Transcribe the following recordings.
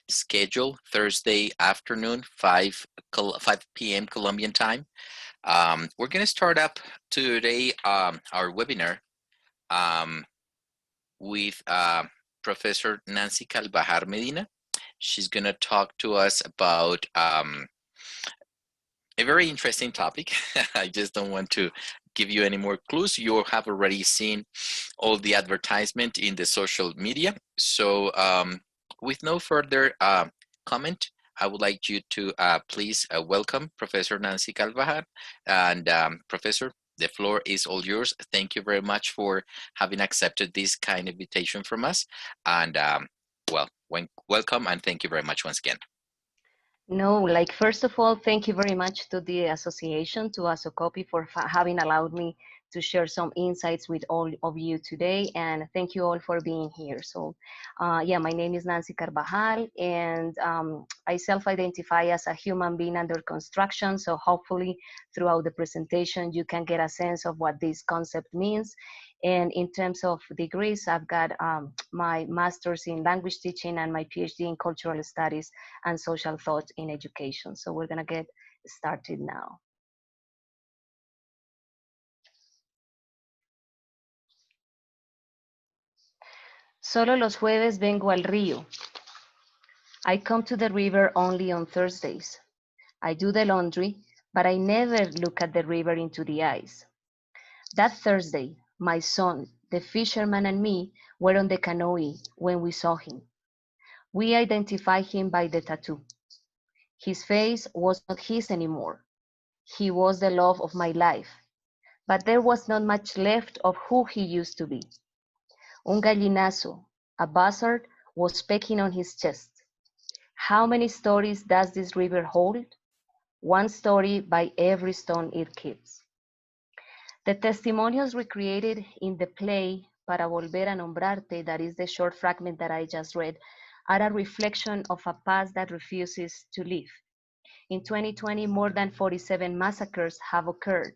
schedule, Thursday afternoon, 5 p.m. Colombian time. We're going to start up today our webinar with Professor Nancy Carvajal Medina. She's going to talk to us about a very interesting topic. I just don't want to give you any more clues. You have already seen all the advertisement in the social media. So with no further comment, I would like you to please welcome Professor Nancy Carvajal. And Professor, the floor is all yours. Thank you very much for having accepted this kind invitation from us. And well, welcome and thank you very much once again. No, like first of all, thank you very much to the association, to ASOCOPI for having allowed me to share some insights with all of you today. And thank you all for being here. So yeah, my name is Nancy Carvajal and I self-identify as a human being under construction. So hopefully throughout the presentation, you can get a sense of what this concept means. And in terms of degrees, I've got my master's in language teaching and my PhD in cultural studies and social thought in education. So we're gonna get started now. Solo los jueves vengo al río. I come to the river only on Thursdays. I do the laundry, but I never look at the river into the eyes. That Thursday, my son, the fisherman, and me were on the canoe when we saw him. We identified him by the tattoo. His face was not his anymore. He was the love of my life, but there was not much left of who he used to be. Un gallinazo, a buzzard, was pecking on his chest. How many stories does this river hold? One story by every stone it keeps. The testimonials recreated in the play Para Volver a Nombrarte, that is the short fragment that I just read, are a reflection of a past that refuses to live. In 2020, more than 47 massacres have occurred,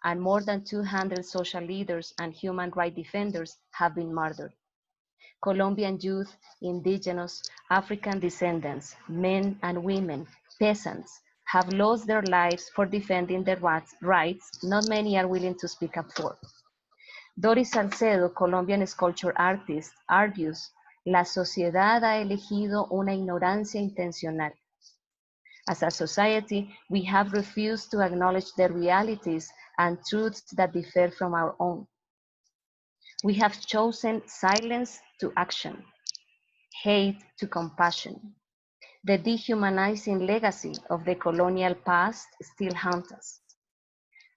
and more than 200 social leaders and human rights defenders have been murdered. Colombian youth, indigenous, African descendants, men and women, peasants, have lost their lives for defending their rights not many are willing to speak up for. Doris Salcedo, Colombian sculpture artist, argues, la sociedad ha elegido una ignorancia intencional. As a society, we have refused to acknowledge the realities and truths that differ from our own. We have chosen silence to action, hate to compassion. The dehumanizing legacy of the colonial past still haunts us.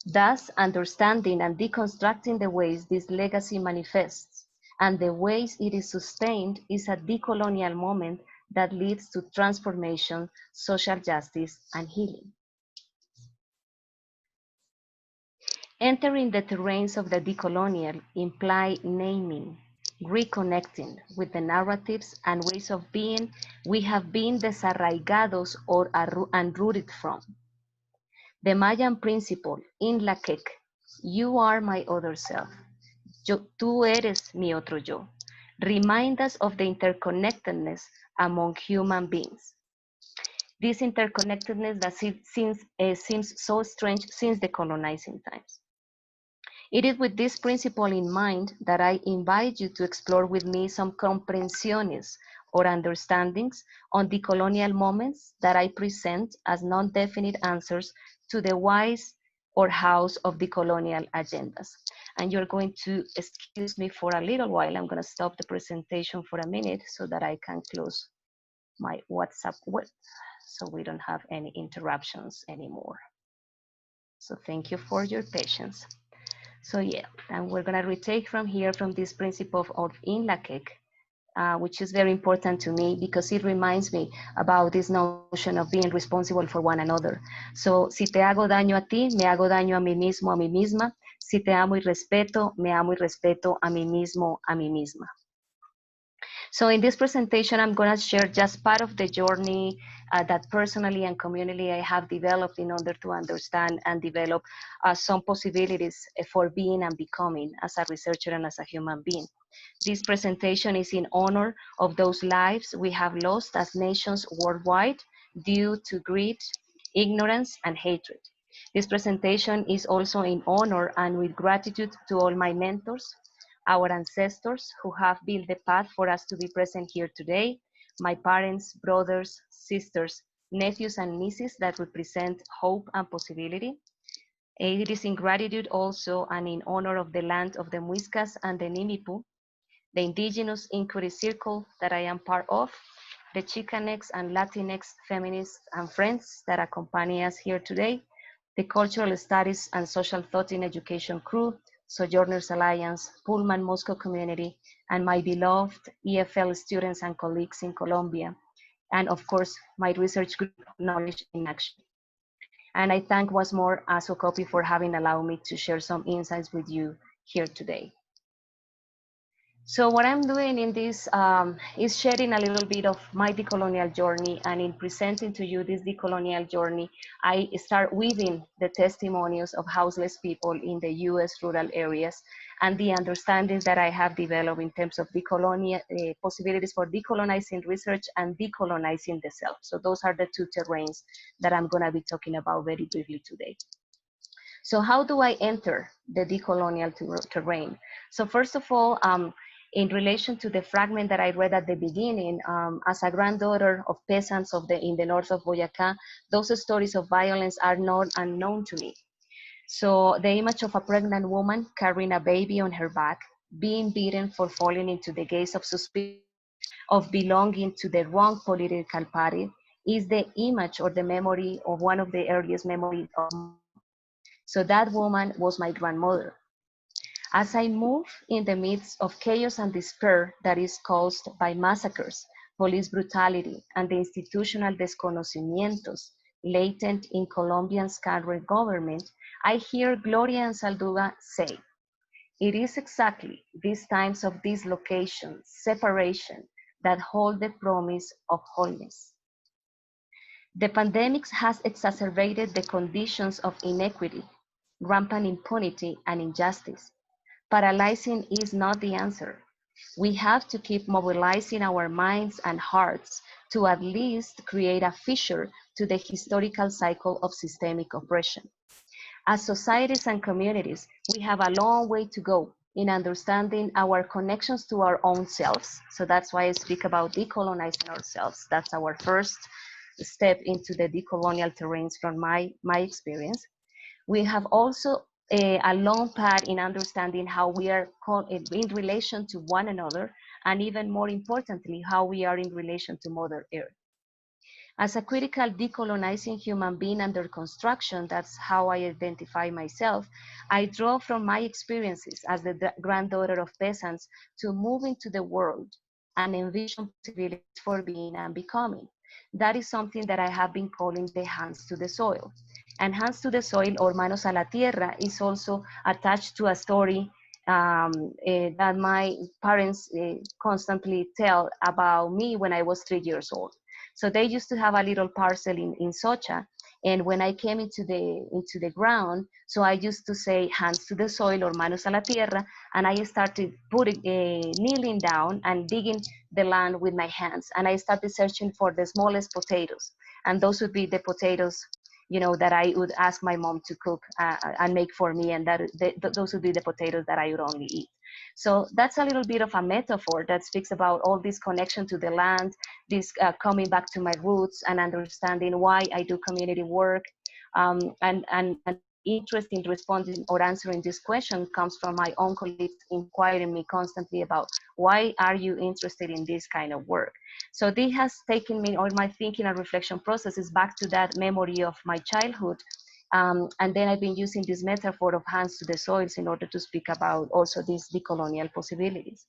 Thus, understanding and deconstructing the ways this legacy manifests and the ways it is sustained is a decolonial moment that leads to transformation, social justice, and healing. Entering the terrains of the decolonial imply naming, reconnecting with the narratives and ways of being we have been desarraigados or unrooted from. The Mayan principle, in la quec, you are my other self, tú eres mi otro yo, remind us of the interconnectedness among human beings. This interconnectedness that seems so strange since the colonizing times. It is with this principle in mind that I invite you to explore with me some comprensiones or understandings on the colonial moments that I present as non-definite answers to the whys or hows of the colonial agendas. And you're going to excuse me for a little while. I'm going to stop the presentation for a minute so that I can close my WhatsApp web so we don't have any interruptions anymore. So thank you for your patience. So yeah, and we're gonna retake from here from this principle of in la quec, which is very important to me because it reminds me about this notion of being responsible for one another. So, si te hago daño a ti, me hago daño a mí mismo, a mí misma. Si te amo y respeto, me amo y respeto a mí mismo, a mí misma. So in this presentation, I'm going to share just part of the journey that personally and communally I have developed in order to understand and develop some possibilities for being and becoming as a researcher and as a human being. This presentation is in honor of those lives we have lost as nations worldwide due to greed, ignorance, and hatred. This presentation is also in honor and with gratitude to all my mentors, our ancestors who have built the path for us to be present here today, my parents, brothers, sisters, nephews, and nieces that represent hope and possibility. It is in gratitude also and in honor of the land of the Muiscas and the Nimipu, the indigenous inquiry circle that I am part of, the Chicanx and Latinx feminists and friends that accompany us here today, the Cultural Studies and Social Thought in Education crew, Sojourners Alliance, Pullman Moscow community, and my beloved EFL students and colleagues in Colombia, and of course, my research group, Knowledge in Action. And I thank once more ASOCOPI for having allowed me to share some insights with you here today. So what I'm doing in this is sharing a little bit of my decolonial journey, and in presenting to you this decolonial journey, I start weaving the testimonials of houseless people in the US rural areas and the understandings that I have developed in terms of decolonial possibilities for decolonizing research and decolonizing the self. So those are the two terrains that I'm gonna be talking about very briefly today. So how do I enter the decolonial terrain? So first of all, in relation to the fragment that I read at the beginning, as a granddaughter of peasants in the north of Boyacá, those stories of violence are not unknown to me. So the image of a pregnant woman carrying a baby on her back, being beaten for falling into the gaze of suspicion, of belonging to the wrong political party, is the image or the memory of one of the earliest memories of my mom. So that woman was my grandmother. As I move in the midst of chaos and despair that is caused by massacres, police brutality, and the institutional desconocimientos latent in Colombia's current government, I hear Gloria and Salduga say, it is exactly these times of dislocation, separation, that hold the promise of wholeness. The pandemic has exacerbated the conditions of inequity, rampant impunity, and injustice. Paralyzing is not the answer. We have to keep mobilizing our minds and hearts to at least create a fissure to the historical cycle of systemic oppression. As societies and communities, we have a long way to go in understanding our connections to our own selves. So that's why I speak about decolonizing ourselves. That's our first step into the decolonial terrains from my experience. We have also a long path in understanding how we are in relation to one another, and even more importantly, how we are in relation to Mother Earth. As a critical decolonizing human being under construction, that's how I identify myself, I draw from my experiences as the granddaughter of peasants to move into the world and envision possibilities for being and becoming. That is something that I have been calling the hands to the soil. And hands to the soil, or manos a la tierra, is also attached to a story that my parents constantly tell about me when I was 3 years old. So they used to have a little parcel in Socha. And when I came into the ground, so I used to say hands to the soil or manos a la tierra, and I started kneeling down and digging the land with my hands. And I started searching for the smallest potatoes. And those would be the potatoes, you know, that I would ask my mom to cook and make for me. And those would be the potatoes that I would only eat. So that's a little bit of a metaphor that speaks about all this connection to the land, this coming back to my roots and understanding why I do community work. And my interest in responding or answering this question comes from my own colleagues inquiring me constantly about why are you interested in this kind of work. So this has taken me, or my thinking and reflection process is back to that memory of my childhood. And then I've been using this metaphor of hands to the soils in order to speak about also these decolonial possibilities.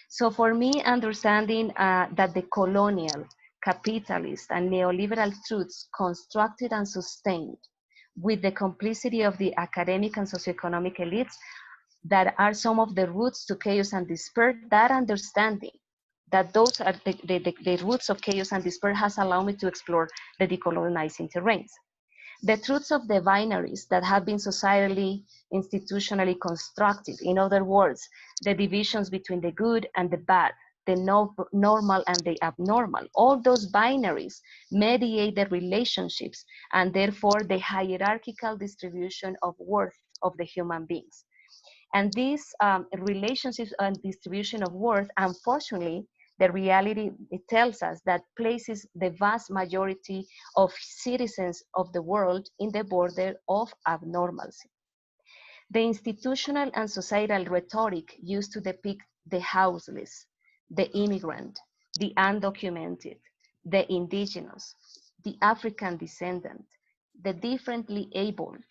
So for me, understanding that the colonial, capitalist, and neoliberal truths constructed and sustained with the complicity of the academic and socioeconomic elites that are some of the roots to chaos and despair, that understanding that those are the roots of chaos and despair has allowed me to explore the decolonizing terrains. The truths of the binaries that have been societally, institutionally constructed, in other words, the divisions between the good and the bad, the normal and the abnormal, all those binaries mediate the relationships and therefore the hierarchical distribution of worth of the human beings. And these relationships and distribution of worth, unfortunately, the reality it tells us that places the vast majority of citizens of the world in the border of abnormalcy. The institutional and societal rhetoric used to depict the houseless, the immigrant, the undocumented, the indigenous, the African descendant, the differently abled,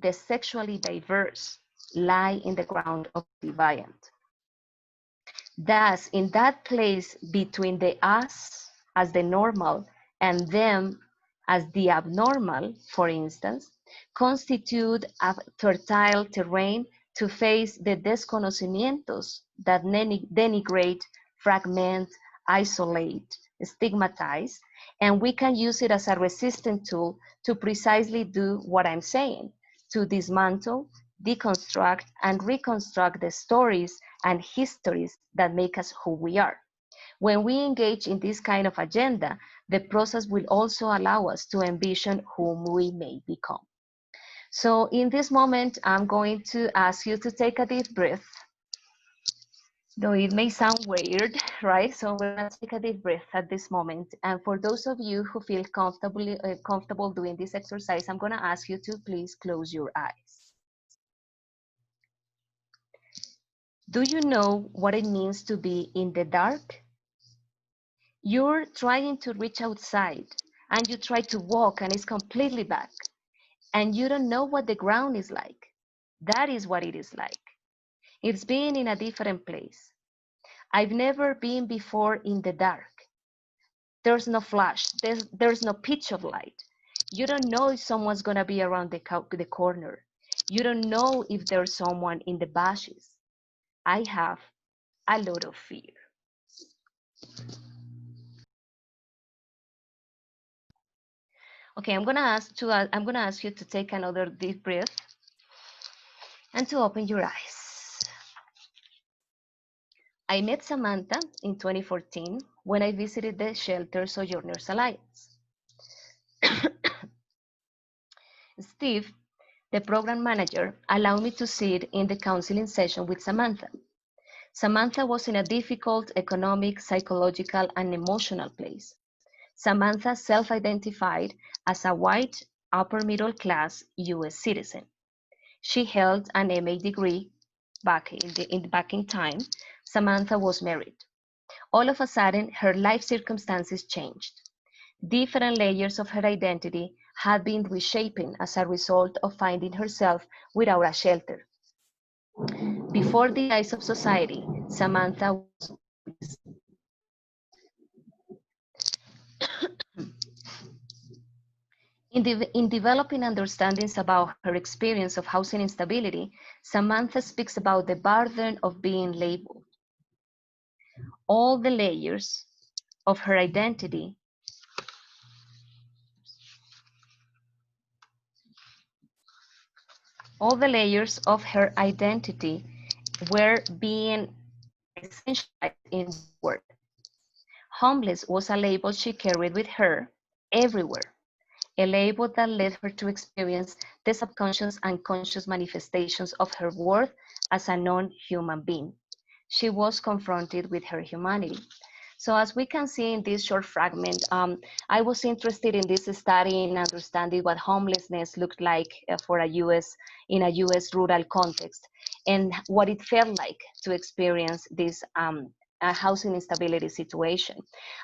the sexually diverse lie in the ground of the deviant. Thus, in that place between the us as the normal and them as the abnormal, for instance, constitute a fertile terrain to face the desconocimientos that denigrate, fragment, isolate, stigmatize, and we can use it as a resistant tool to precisely do what I'm saying, to dismantle, deconstruct, and reconstruct the stories and histories that make us who we are. When we engage in this kind of agenda, the process will also allow us to envision whom we may become. So in this moment, I'm going to ask you to take a deep breath, though it may sound weird, right? So we're gonna take a deep breath at this moment. And for those of you who feel comfortable doing this exercise, I'm gonna ask you to please close your eyes. Do you know what it means to be in the dark? You're trying to reach outside and you try to walk and it's completely black and you don't know what the ground is like. That is what it is like. It's being in a different place. I've never been before in the dark. There's no flash, there's no pitch of light. You don't know if someone's gonna be around the corner. You don't know if there's someone in the bushes. I have a lot of fear. Okay, I'm gonna ask you to take another deep breath and to open your eyes. I met Samantha in 2014 when I visited the Shelter Sojourners Alliance. Steve, the program manager, allowed me to sit in the counseling session with Samantha. Samantha was in a difficult economic, psychological, and emotional place. Samantha self-identified as a white, upper-middle-class U.S. citizen. She held an MA degree. Back in time, Samantha was married. All of a sudden, her life circumstances changed. Different layers of her identity had been reshaping as a result of finding herself without a shelter. Before the eyes of society, Samantha was in developing understandings about her experience of housing instability, Samantha speaks about the burden of being labeled. All the layers of her identity were being essentialized in the word. Homeless was a label she carried with her everywhere, a label that led her to experience the subconscious and conscious manifestations of her worth as a non-human being. She was confronted with her humanity. So as we can see in this short fragment, I was interested in this study in understanding what homelessness looked like in a US rural context and what it felt like to experience this housing instability situation.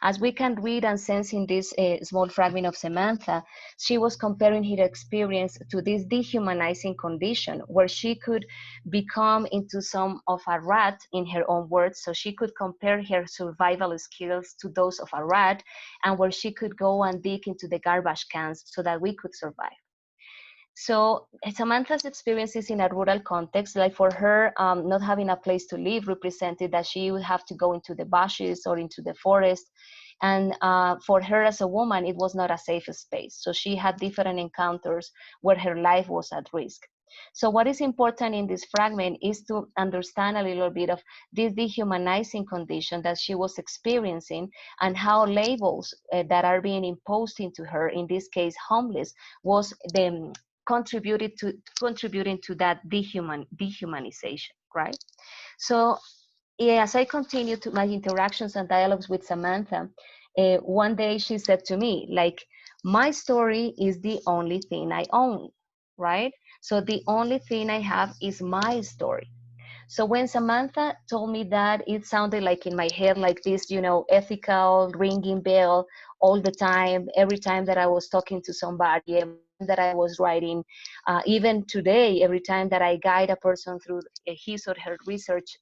As we can read and sense in this small fragment of Samantha, she was comparing her experience to this dehumanizing condition where she could become into some of a rat, in her own words, so she could compare her survival skills to those of a rat, and where she could go and dig into the garbage cans so that we could survive. So Samantha's experiences in a rural context, like for her, not having a place to live represented that she would have to go into the bushes or into the forest. And for her as a woman, it was not a safe space. So she had different encounters where her life was at risk. So what is important in this fragment is to understand a little bit of this dehumanizing condition that she was experiencing, and how labels that are being imposed into her, in this case homeless, was the contributing to that dehumanization, right? So as I continued to my interactions and dialogues with Samantha, one day she said to me, like, my story is the only thing I own, right? So the only thing I have is my story. So when Samantha told me that, it sounded like in my head like this, ethical ringing bell all the time, every time that I was talking to somebody, every time that I was writing, even today, every time that I guide a person through his or her research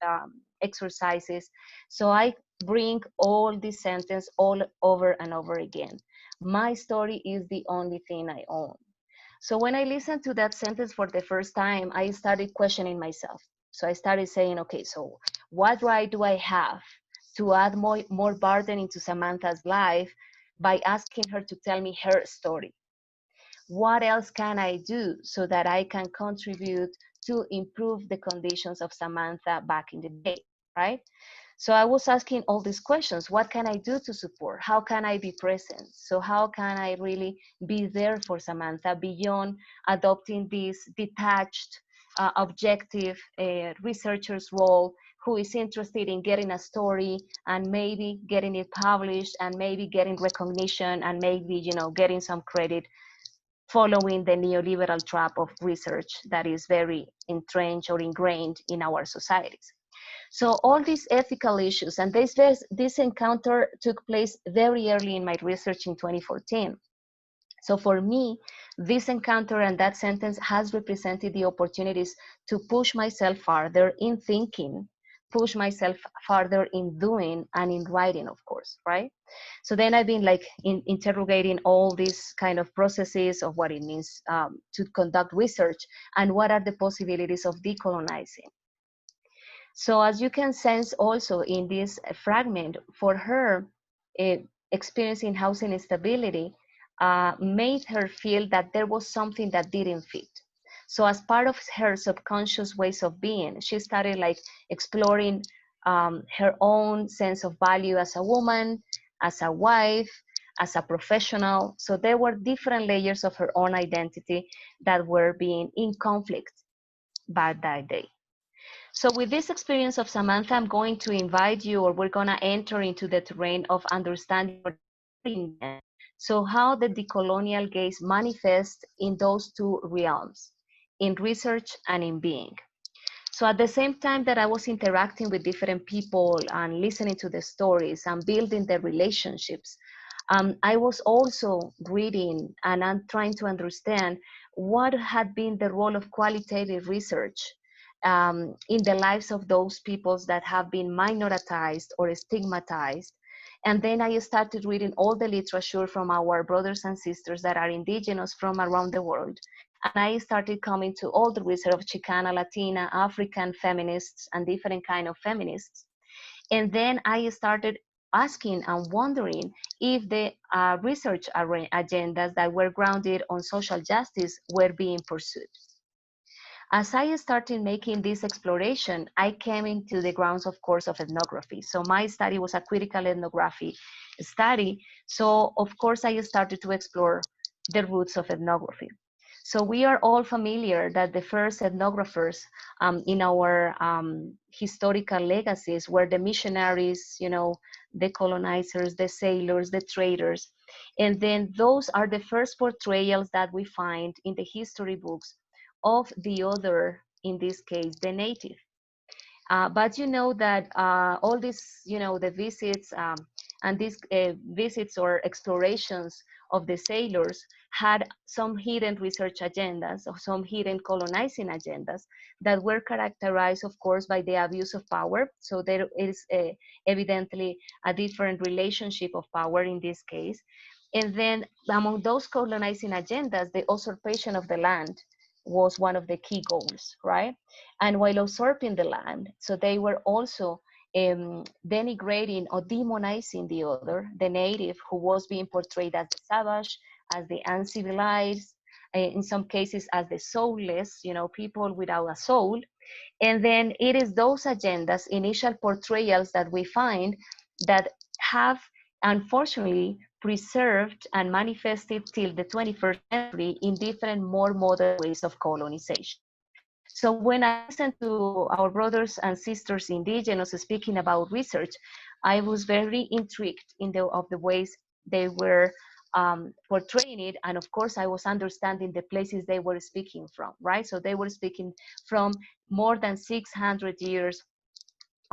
exercises. So I bring all this sentence all over and over again. My story is the only thing I own. So when I listened to that sentence for the first time, I started questioning myself. So I started saying, okay, so what right do I have to add more burden into Samantha's life by asking her to tell me her story? What else can I do so that I can contribute to improve the conditions of Samantha back in the day, right? So I was asking all these questions. What can I do to support? How can I be present? So how can I really be there for Samantha beyond adopting this detached, objective researcher's role, who is interested in getting a story and maybe getting it published and maybe getting recognition and maybe, getting some credit, following the neoliberal trap of research that is very entrenched or ingrained in our societies. So all these ethical issues, and this encounter took place very early in my research in 2014. So for me, this encounter and that sentence has represented the opportunities to push myself farther in thinking, push myself farther in doing and in writing, of course, right? So then I've been like interrogating all these kind of processes of what it means to conduct research and what are the possibilities of decolonizing. So as you can sense also in this fragment, for her, uh, experiencing housing instability made her feel that there was something that didn't fit. So as part of her subconscious ways of being, she started like exploring her own sense of value as a woman, as a wife, as a professional. So there were different layers of her own identity that were being in conflict by that day. So with this experience of Samantha, I'm going to invite you, or we're going to enter into the terrain of understanding or decoding then. So how the decolonial gaze manifests in those two realms, in research and in being. So at the same time that I was interacting with different people and listening to the stories and building the relationships, I was also reading and I'm trying to understand what had been the role of qualitative research in the lives of those peoples that have been minoritized or stigmatized. And then I started reading all the literature from our brothers and sisters that are indigenous from around the world. And I started coming to all the research of Chicana, Latina, African feminists, and different kind of feminists. And then I started asking and wondering if the research agendas that were grounded on social justice were being pursued. As I started making this exploration, I came into the grounds, of course, of ethnography. So my study was a critical ethnography study. So of course, I started to explore the roots of ethnography. So we are all familiar that the first ethnographers in our historical legacies were the missionaries, the colonizers, the sailors, the traders. And then those are the first portrayals that we find in the history books of the other, in this case, the native. But you know that all these, the visits and these visits or explorations of the sailors had some hidden research agendas or some hidden colonizing agendas that were characterized, of course, by the abuse of power. So there is evidently a different relationship of power in this case. And then among those colonizing agendas, the usurpation of the land was one of the key goals, right? And while usurping the land, so they were also denigrating or demonizing the other, the native, who was being portrayed as the savage, as the uncivilized, in some cases as the soulless, people without a soul. And then it is those agendas, initial portrayals that we find that have unfortunately preserved and manifested till the 21st century in different, more modern ways of colonization. So when I listened to our brothers and sisters indigenous speaking about research, I was very intrigued of the ways they were portraying it. And of course, I was understanding the places they were speaking from, right? So they were speaking from more than 600 years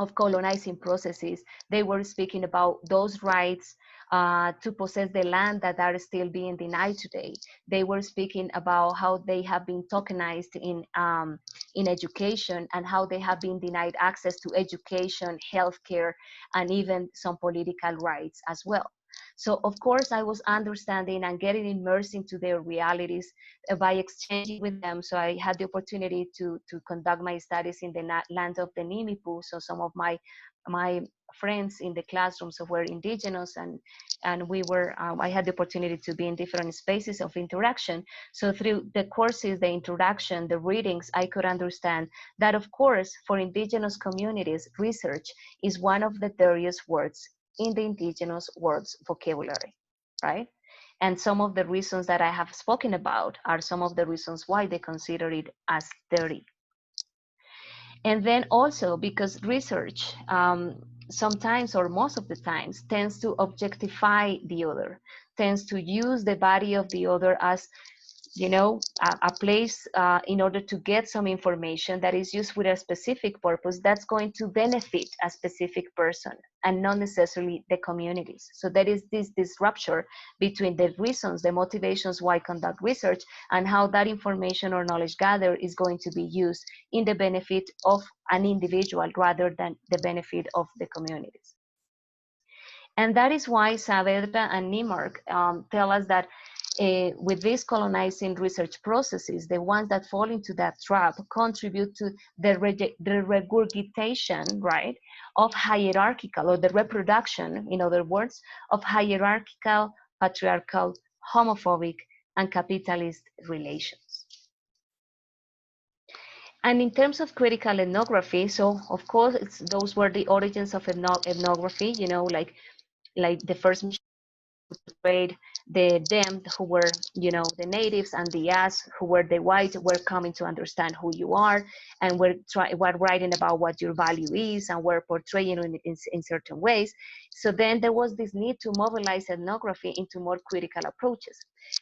of colonizing processes. They were speaking about those rights to possess the land that are still being denied today. They were speaking about how they have been tokenized in education, and how they have been denied access to education, healthcare, and even some political rights as well. So of course, I was understanding and getting immersed into their realities by exchanging with them. So I had the opportunity to conduct my studies in the land of the Nimipu. So some of my friends in the classrooms were indigenous, and we were I had the opportunity to be in different spaces of interaction. So through the courses, the introduction, the readings, I could understand that, of course, for indigenous communities, research is one of the dirtiest words in the indigenous words vocabulary, right? And some of the reasons that I have spoken about are some of the reasons why they consider it as dirty. And then also because research sometimes, or most of the times, tends to objectify the other, tends to use the body of the other as a place in order to get some information that is used with a specific purpose that's going to benefit a specific person and not necessarily the communities. So there is this rupture between the reasons, the motivations why conduct research, and how that information or knowledge gathered is going to be used in the benefit of an individual rather than the benefit of the communities. And that is why Saavedra and Niemark tell us that with these colonizing research processes, the ones that fall into that trap contribute to the regurgitation, right, of hierarchical, or the reproduction, in other words, of hierarchical, patriarchal, homophobic, and capitalist relations. And in terms of critical ethnography, so of course, those were the origins of ethnography, like the first portrayed the them who were the natives, and the us who were the white were coming to understand who you are, and were writing about what your value is, and were portraying in certain ways. So then there was this need to mobilize ethnography into more critical approaches.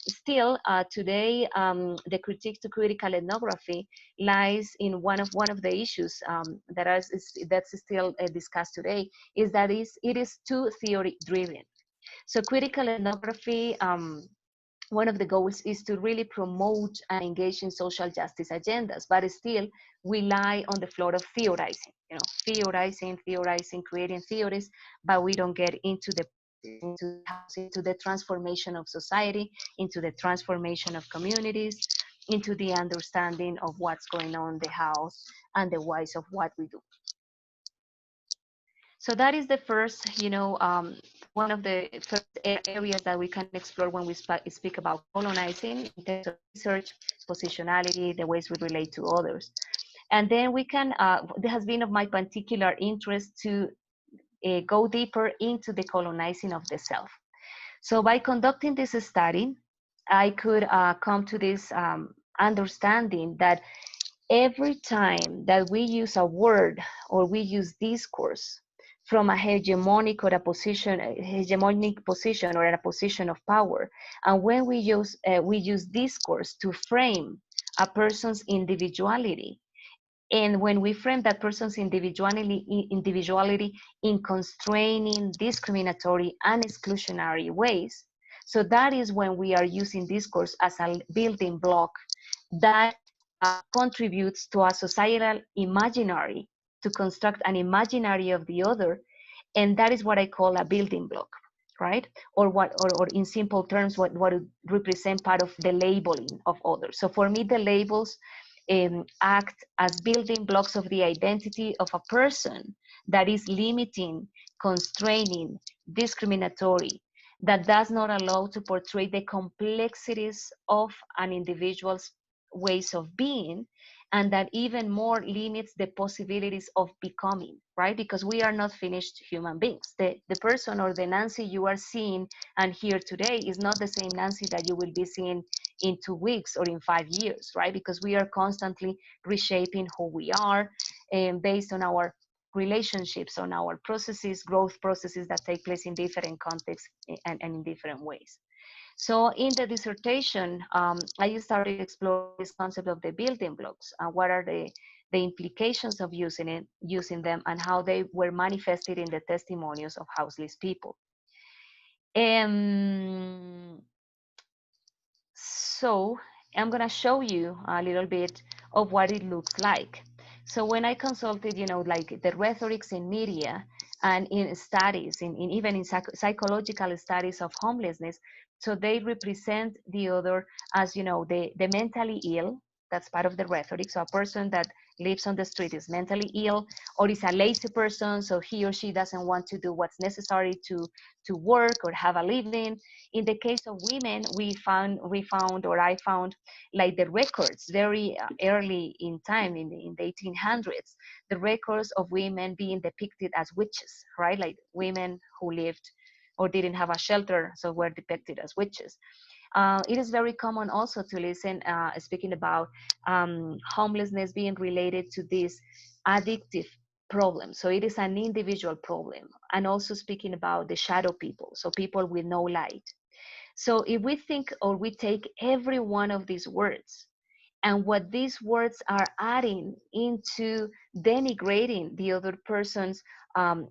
Still today, the critique to critical ethnography lies in one of the issues that's still discussed today, is that it is too theory driven. So critical ethnography, one of the goals is to really promote and engage in social justice agendas, but still we lie on the floor of theorizing, theorizing, creating theories, but we don't get into the house, into the transformation of society, into the transformation of communities, into the understanding of what's going on in the house and the whys of what we do. So that is the first, one of the first areas that we can explore when we speak about colonizing, in terms of research, positionality, the ways we relate to others. And then we can, it has been of my particular interest to go deeper into the colonizing of the self. So by conducting this study, I could come to this understanding that every time that we use a word or we use discourse from a hegemonic position or a position of power, and when we use discourse to frame a person's individuality, and when we frame that person's individuality in constraining, discriminatory, and exclusionary ways, so that is when we are using discourse as a building block that contributes to a societal imaginary, to construct an imaginary of the other, and that is what I call a building block, right? Or in simple terms, what would represent part of the labeling of others. So for me, the labels act as building blocks of the identity of a person that is limiting, constraining, discriminatory, that does not allow to portray the complexities of an individual's ways of being, and that even more limits the possibilities of becoming, right? Because we are not finished human beings. The person or the Nancy you are seeing and here today is not the same Nancy that you will be seeing in 2 weeks or in 5 years, right? Because we are constantly reshaping who we are, based on our relationships, on our processes, growth processes that take place in different contexts and in different ways. So in the dissertation, I started exploring this concept of the building blocks and what are the implications of using them, and how they were manifested in the testimonials of houseless people. Um, so I'm gonna show you a little bit of what it looks like. So when I consulted, like the rhetorics in media and in studies, in even in psychological studies of homelessness, so they represent the other as, the mentally ill. That's part of the rhetoric. So a person that lives on the street is mentally ill, or is a lazy person, so he or she doesn't want to do what's necessary to work or have a living. In the case of women, I found like the records very early in time, in the 1800s, the records of women being depicted as witches, right? Like women who lived or didn't have a shelter, so were depicted as witches. It is very common also to listen, speaking about homelessness being related to this addictive problem. So it is an individual problem. And also speaking about the shadow people, so people with no light. So if we think or we take every one of these words and what these words are adding into denigrating the other person's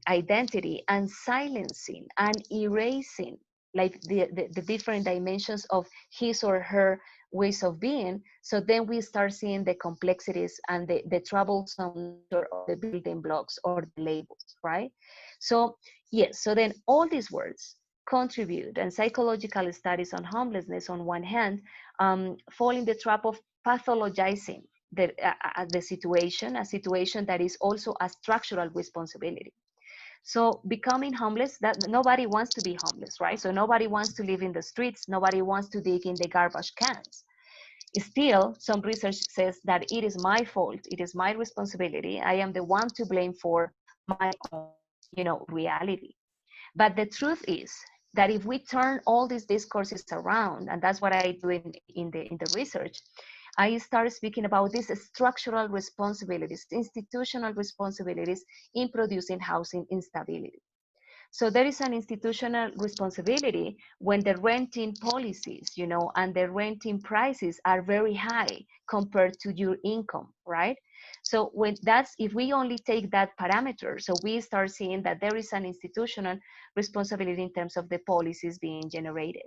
identity and silencing and erasing like the different dimensions of his or her ways of being, so then we start seeing the complexities and the troublesome nature of the building blocks or the labels, right? So yes, so then all these words contribute, and psychological studies on homelessness on one hand fall in the trap of pathologizing the situation, a situation that is also a structural responsibility. So becoming homeless, that nobody wants to be homeless, right? So nobody wants to live in the streets, nobody wants to dig in the garbage cans. Still, some research says that it is my fault, it is my responsibility, I am the one to blame for my own, reality. But the truth is that if we turn all these discourses around, and that's what I do in the research, I start speaking about these structural responsibilities, institutional responsibilities in producing housing instability. So there is an institutional responsibility when the renting policies, and the renting prices are very high compared to your income, right? So if we only take that parameter, so we start seeing that there is an institutional responsibility in terms of the policies being generated.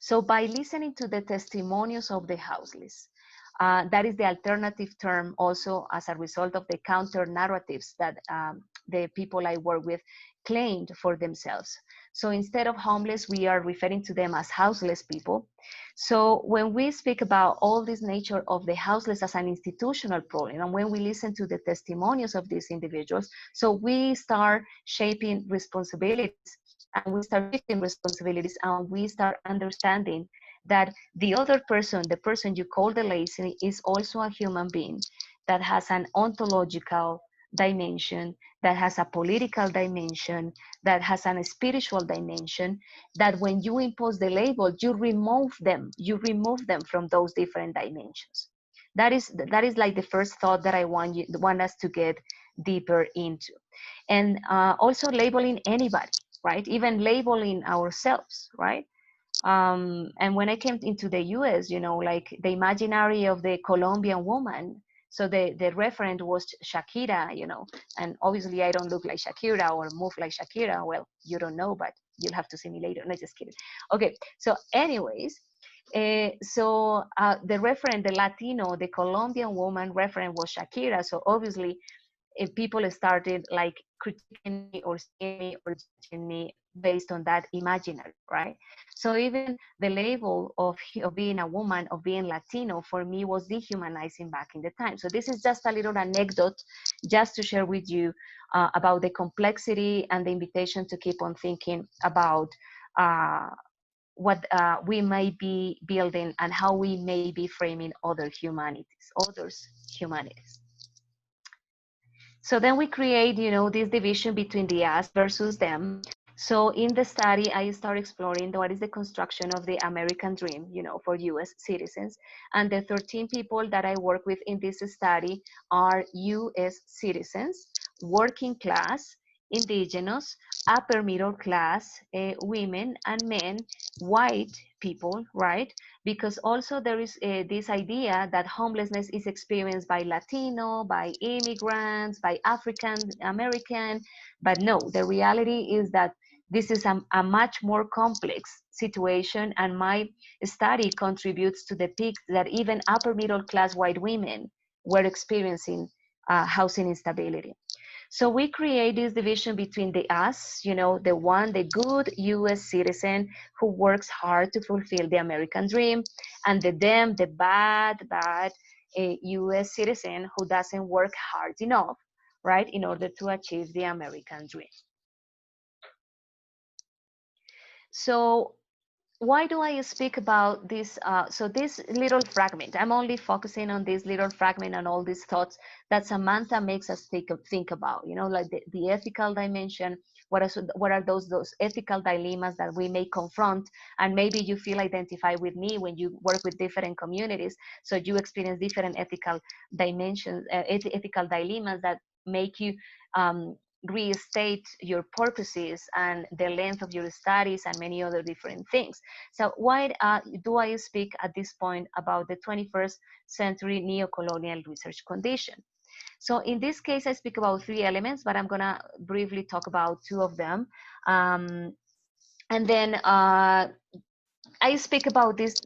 So by listening to the testimonials of the houseless, that is the alternative term also as a result of the counter narratives that the people I work with claimed for themselves. So instead of homeless, we are referring to them as houseless people. So when we speak about all this nature of the houseless as an institutional problem, and when we listen to the testimonials of these individuals, so we start shaping responsibilities, and we start shifting responsibilities, and we start understanding that the other person, the person you call the lazy, is also a human being that has an ontological dimension, that has a political dimension, that has a spiritual dimension, that when you impose the label, you remove them from those different dimensions. That is like the first thought that I want us to get deeper into. And also labeling anybody, right? Even labeling ourselves, right? And when I came into the US, like the imaginary of the Colombian woman, so the referent was Shakira, and obviously I don't look like Shakira or move like Shakira. Well, you don't know, but you'll have to see me later. No, just kidding. Okay, so anyways, the referent, the Latino, the Colombian woman referent was Shakira. So obviously, if people started like critiquing me or seeing me or judging me based on that imaginary, right? So even the label of being a woman, of being Latino, for me was dehumanizing back in the time. So this is just a little anecdote just to share with you about the complexity and the invitation to keep on thinking about uh, what we may be building and how we may be framing others' humanities. So then we create, this division between the us versus them. So in the study, I start exploring what is the construction of the American dream, for US citizens. And the 13 people that I work with in this study are US citizens, working class, indigenous, upper middle class, women and men, white people, right? Because also there is this idea that homelessness is experienced by Latino, by immigrants, by African American, but no, the reality is that this is a much more complex situation, and my study contributes to depict that even upper middle class white women were experiencing housing instability. So we create this division between the us, the good US citizen who works hard to fulfill the American dream, and the them, the bad US citizen who doesn't work hard enough, right, in order to achieve the American dream. So why do I speak about this? So this little fragment, I'm only focusing on this little fragment and all these thoughts that Samantha makes us think about, like the ethical dimension. What are those ethical dilemmas that we may confront? And maybe you feel identified with me when you work with different communities. So you experience different ethical dimensions, ethical dilemmas that make you restate your purposes and the length of your studies and many other different things. So why do I speak at this point about the 21st century neocolonial research condition? So in this case, I speak about three elements, but I'm gonna briefly talk about two of them. And then I speak about this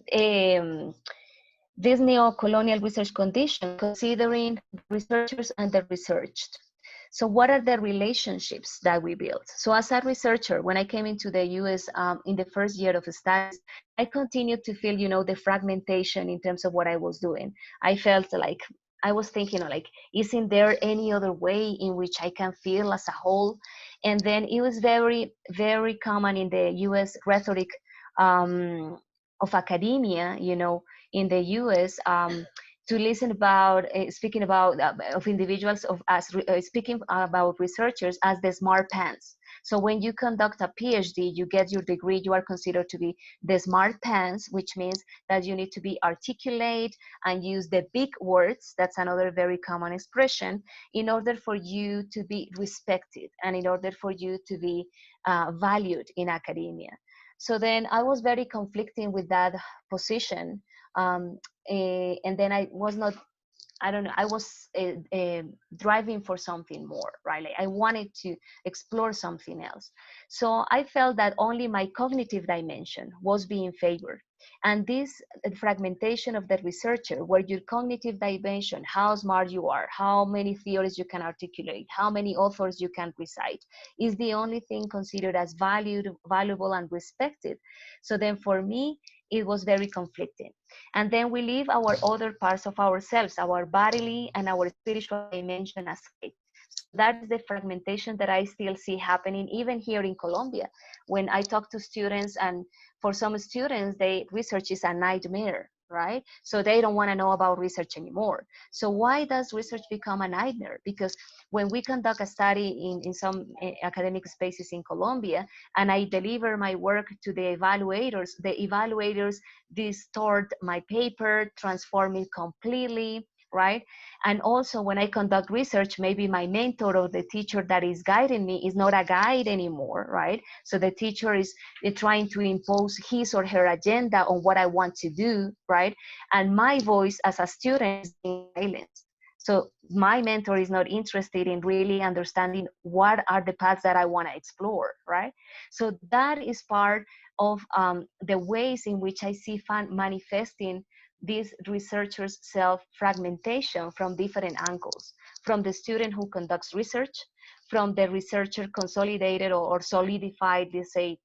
neo-colonial research condition, considering the researchers and the researched. So what are the relationships that we build? So as a researcher, when I came into the US in the first year of studies, I continued to feel, the fragmentation in terms of what I was doing. I felt like I was thinking, like, isn't there any other way in which I can feel as a whole? And then it was very, very common in the US rhetoric of academia, in the US, to listen about speaking about of individuals of as speaking about researchers as the smart pants. So when you conduct a PhD, you get your degree, you are considered to be the smart pants, which means that you need to be articulate and use the big words. That's another very common expression, in order for you to be respected and in order for you to be valued in academia. So then I was very conflicting with that position. And then I was not, I don't know, I was driving for something more, right? Like I wanted to explore something else. So I felt that only my cognitive dimension was being favored. And this fragmentation of the researcher, where your cognitive dimension, how smart you are, how many theories you can articulate, how many authors you can recite, is the only thing considered as valuable and respected. So then for me, it was very conflicting. And then we leave our other parts of ourselves, our bodily and our spiritual dimension aside. So that is the fragmentation that I still see happening even here in Colombia. When I talk to students, and for some students, research is a nightmare, right? So they don't want to know about research anymore. So why does research become a nightmare? Because when we conduct a study in some academic spaces in Colombia, and I deliver my work to the evaluators distort my paper, transform it completely, right? And also when I conduct research, maybe my mentor or the teacher that is guiding me is not a guide anymore, right? So the teacher is trying to impose his or her agenda on what I want to do, right? And my voice as a student is being silenced. So my mentor is not interested in really understanding what are the paths that I want to explore, right? So that is part of the ways in which I see manifesting this researcher's self-fragmentation from different angles, from the student who conducts research, from the researcher consolidated or solidified, they say,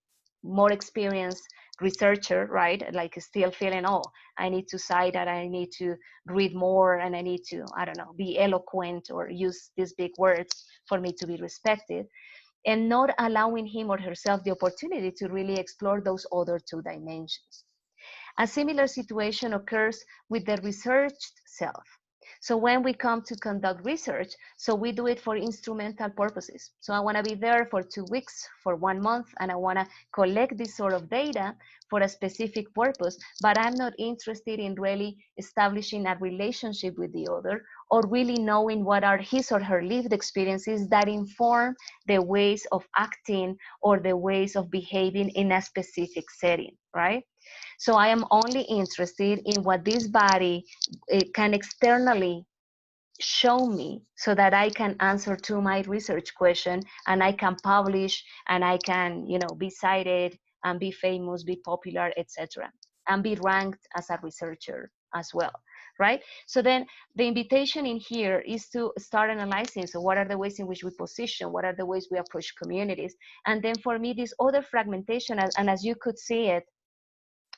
more experienced researcher, right? Like still feeling, oh, I need to cite that, I need to read more, and I need to, I don't know, be eloquent or use these big words for me to be respected, and not allowing him or herself the opportunity to really explore those other two dimensions. A similar situation occurs with the researched self. So when we come to conduct research, so we do it for instrumental purposes. So I want to be there for 2 weeks, for 1 month, and I want to collect this sort of data for a specific purpose, but I'm not interested in really establishing a relationship with the other, or really knowing what are his or her lived experiences that inform the ways of acting or the ways of behaving in a specific setting, right? So I am only interested in what this body can externally show me, so that I can answer to my research question, and I can publish, and I can, be cited and be famous, be popular, etc., and be ranked as a researcher as well, right? So then the invitation in here is to start analyzing. So what are the ways in which we position? What are the ways we approach communities? And then for me, this other fragmentation, and as you could see it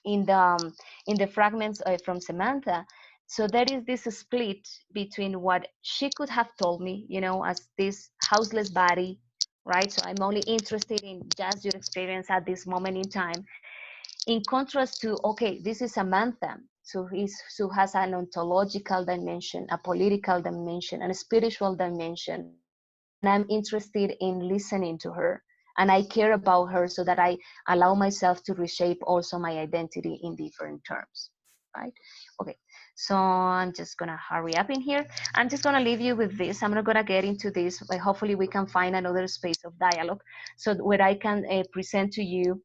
in the fragments from Samantha. So there is this split between what she could have told me, as this houseless body, right? So I'm only interested in just your experience at this moment in time, in contrast to, okay, this is Samantha, so who has an ontological dimension, a political dimension, and a spiritual dimension, and I'm interested in listening to her, and I care about her, so that I allow myself to reshape also my identity in different terms, right? Okay, so I'm just gonna hurry up in here. I'm just gonna leave you with this. I'm not gonna get into this, but hopefully we can find another space of dialogue, so where I can present to you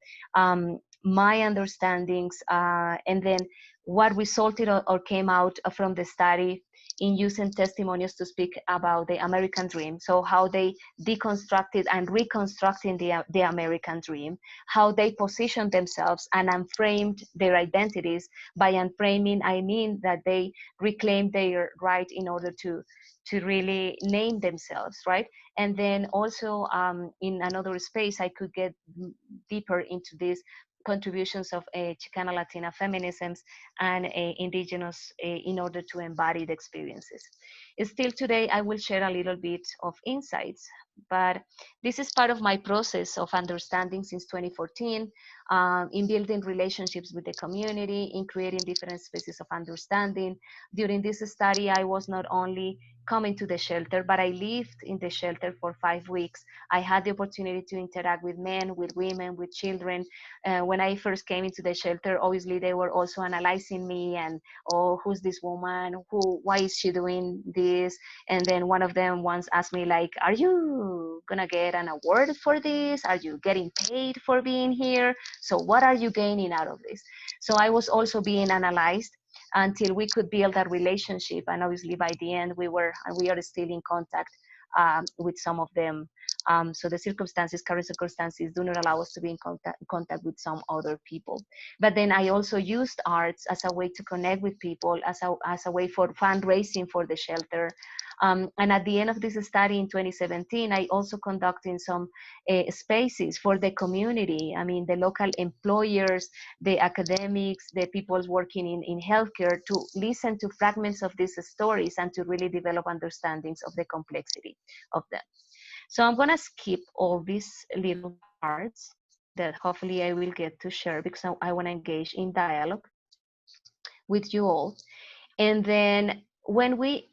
my understandings, and then what resulted or came out from the study in using testimonials to speak about the American dream. So how they deconstructed and reconstructing the American dream, how they positioned themselves and unframed their identities. By unframing, I mean that they reclaimed their right in order to really name themselves, right? And then also in another space, I could get deeper into this contributions of Chicana Latina feminisms and indigenous in order to embody the experiences. Still today, I will share a little bit of insights, but this is part of my process of understanding since 2014, in building relationships with the community, in creating different spaces of understanding. During this study, I was not only coming to the shelter, but I lived in the shelter for 5 weeks. I had the opportunity to interact with men, with women, with children. When I first came into the shelter, obviously they were also analyzing me, and, oh, who's this woman? Why is she doing this? And then one of them once asked me, like, are you gonna get an award for this? Are you getting paid for being here? So what are you gaining out of this? So I was also being analyzed until we could build a relationship. And obviously by the end, we are still in contact with some of them. So the current circumstances do not allow us to be in contact with some other people. But then I also used arts as a way to connect with people, as a way for fundraising for the shelter. And at the end of this study in 2017, I also conducted some spaces for the community. I mean, the local employers, the academics, the people working in healthcare, to listen to fragments of these stories and to really develop understandings of the complexity of them. So I'm gonna skip all these little parts that hopefully I will get to share, because I wanna engage in dialogue with you all. And then when we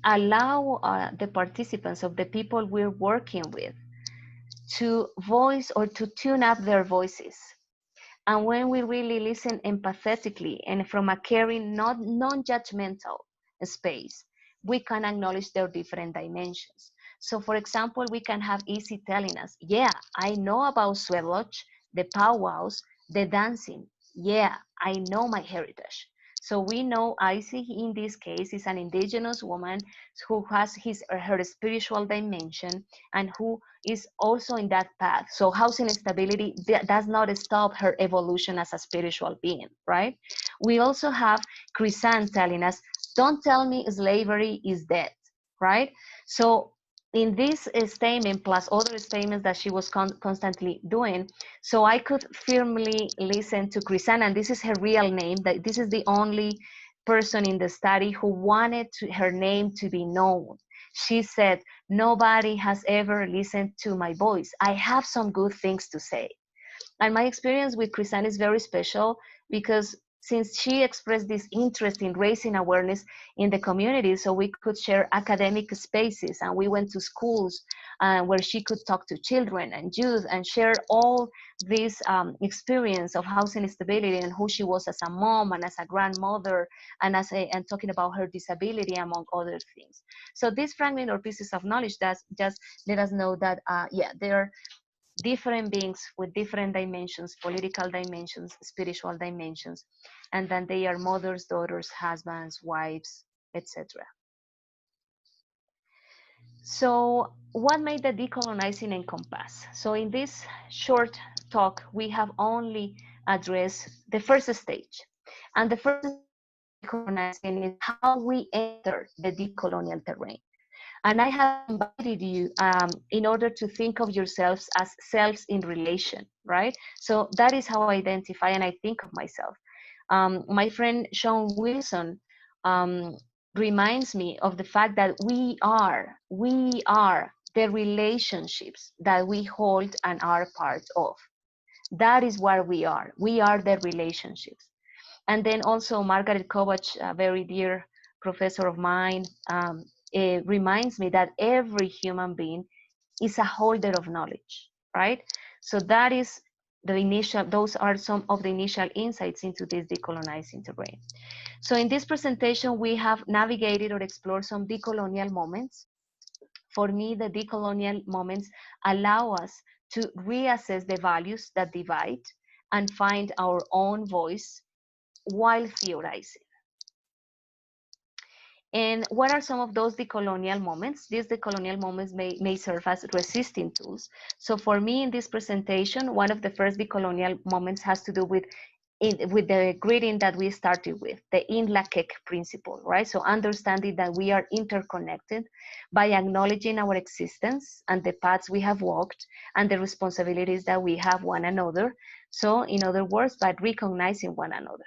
allow the participants, of the people we're working with, to voice or to tune up their voices, and when we really listen empathetically and from a caring, not non-judgmental space, we can acknowledge their different dimensions. So for example, we can have Easy telling us, yeah, I know about Sweat Lodge, the powwows, the dancing. Yeah, I know my heritage. So we know Icy in this case is an indigenous woman who has his or her spiritual dimension, and who is also in that path. So housing stability does not stop her evolution as a spiritual being, right? We also have Chrisanne telling us, don't tell me slavery is dead, right? So in this statement, plus other statements that she was constantly doing, so I could firmly listen to Chrisanne, and this is her real name, that this is the only person in the study who wanted her name to be known. She said, nobody has ever listened to my voice. I have some good things to say. And my experience with Chrisanne is very special because since she expressed this interest in raising awareness in the community, so we could share academic spaces, and we went to schools where she could talk to children and youth and share all this experience of housing instability and who she was as a mom and as a grandmother, and and talking about her disability, among other things. So this fragment or pieces of knowledge that just let us know that yeah, there are different beings with different dimensions, political dimensions, spiritual dimensions, and then they are mothers, daughters, husbands, wives, etc. So what made the decolonizing encompass? So in this short talk, we have only addressed the first stage. And the first stage of decolonizing is how we enter the decolonial terrain. And I have invited you in order to think of yourselves as selves in relation, right? So that is how I identify and I think of myself. My friend Sean Wilson um, reminds me of the fact that we are the relationships that we hold and are part of. That is what we are. We are the relationships. And then also Margaret Kovach, a very dear professor of mine, reminds me that every human being is a holder of knowledge, right? So that is those are some of the initial insights into this decolonizing terrain. So in this presentation, we have navigated or explored some decolonial moments. For me, the decolonial moments allow us to reassess the values that divide and find our own voice while theorizing. And what are some of those decolonial moments? These decolonial moments may serve as resisting tools. So for me in this presentation, one of the first decolonial moments has to do with the greeting that we started with, the in lakek principle, right? So understanding that we are interconnected by acknowledging our existence and the paths we have walked and the responsibilities that we have one another. So in other words, by recognizing one another.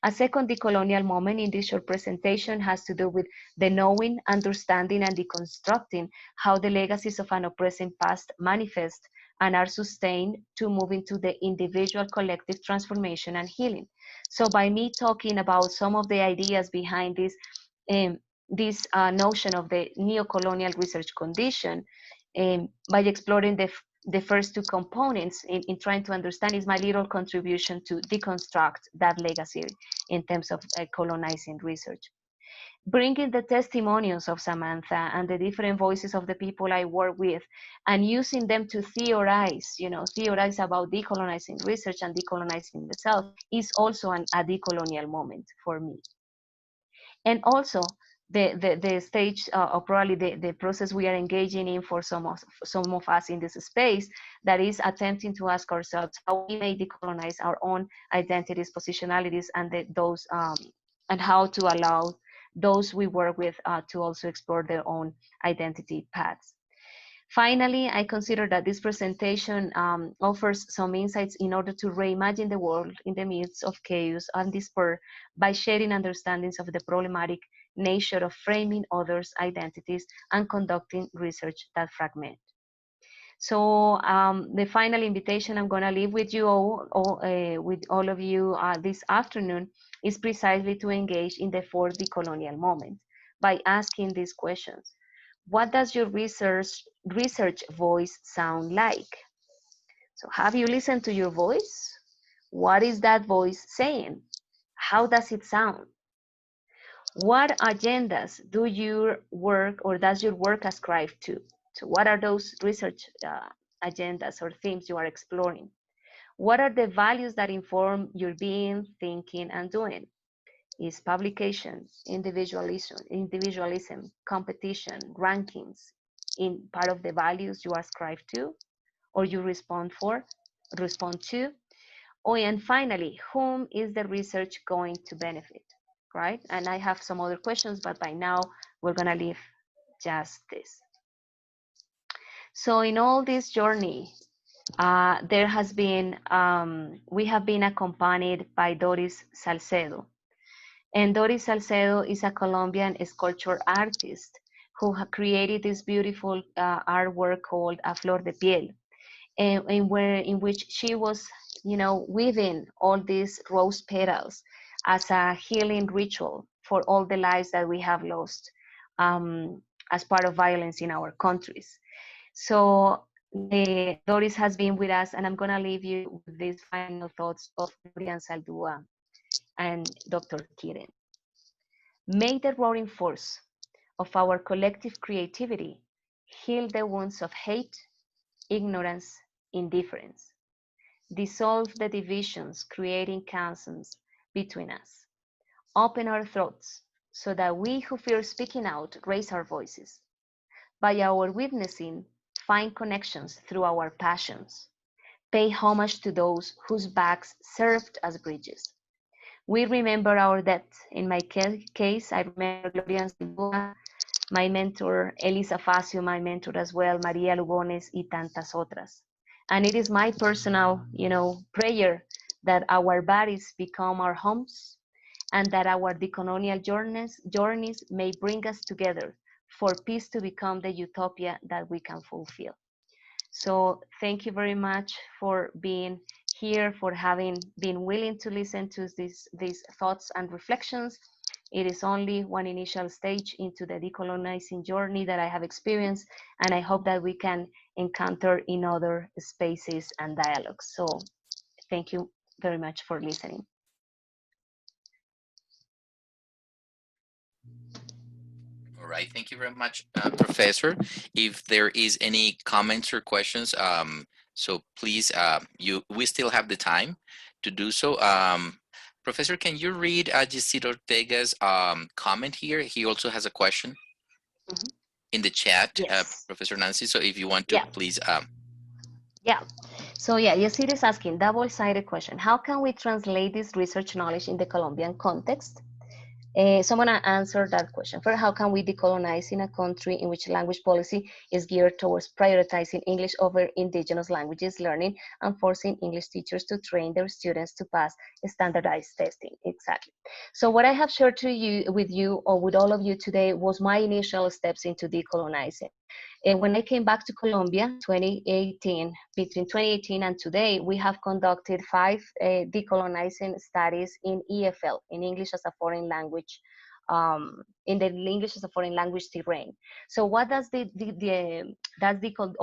A second decolonial moment in this short presentation has to do with the knowing, understanding, and deconstructing how the legacies of an oppressing past manifest and are sustained to move into the individual collective transformation and healing. So by me talking about some of the ideas behind um, this notion of the neo-colonial research condition, by exploring the first two components in trying to understand is my little contribution to deconstruct that legacy in terms of colonizing research. Bringing the testimonials of Samantha and the different voices of the people I work with and using them to theorize about decolonizing research and decolonizing the self is also a decolonial moment for me. And also the stage or probably the process we are engaging in for some of us in this space, that is attempting to ask ourselves how we may decolonize our own identities, positionalities, and those and how to allow those we work with to also explore their own identity paths. Finally, I consider that this presentation offers some insights in order to reimagine the world in the midst of chaos and despair by sharing understandings of the problematic nature of framing others' identities and conducting research that fragment. So the final invitation I'm going to leave with you with all of you this afternoon is precisely to engage in the fourth decolonial moment by asking these questions. What does your research voice sound like? So have you listened to your voice? What is that voice saying? How does it sound? What agendas do your work or does your work ascribe to? So what are those research agendas or themes you are exploring? What are the values that inform your being, thinking, and doing? Is publication, individualism, competition, rankings in part of the values you ascribe to or you respond to? Oh, and finally, whom is the research going to benefit, right? And I have some other questions, but by now we're gonna leave just this. So in all this journey, there has been, we have been accompanied by Doris Salcedo. And Doris Salcedo is a Colombian sculpture artist who created this beautiful artwork called A Flor de Piel, in which she was, weaving all these rose petals as a healing ritual for all the lives that we have lost as part of violence in our countries. So Doris has been with us, and I'm going to leave you with these final thoughts of Florian Saldua and Dr. Kiren. May the roaring force of our collective creativity heal the wounds of hate, ignorance, indifference, dissolve the divisions creating chasms between us, open our throats so that we who fear speaking out raise our voices. By our witnessing, find connections through our passions, pay homage to those whose backs served as bridges. We remember our debt. In my case, I remember Gloria Saldúa, my mentor, Elisa Facio, my mentor as well, Maria Lugones, y tantas otras. And it is my personal, prayer that our bodies become our homes and that our decolonial journeys may bring us together for peace to become the utopia that we can fulfill. So thank you very much for being here, for having been willing to listen to these thoughts and reflections. It is only one initial stage into the decolonizing journey that I have experienced, and I hope that we can encounter in other spaces and dialogues. So thank you very much for listening. All right, thank you very much, Professor. If there is any comments or questions, so please, we still have the time to do so. Professor, can you read Gisir Ortega's comment here? He also has a question in the chat, Yes. Professor Nancy. So if you want to, Yeah. please. Yeah. So yeah, Yasid is asking double-sided question. How can we translate this research knowledge in the Colombian context? So I'm going to answer that question. First, how can we decolonize in a country in which language policy is geared towards prioritizing English over indigenous languages learning and forcing English teachers to train their students to pass standardized testing? Exactly. So what I have shared with you or with all of you today was my initial steps into decolonizing. And when I came back to Colombia, 2018, between 2018 and today, we have conducted 5 decolonizing studies in EFL, in English as a foreign language, in the English as a foreign language terrain. So what does or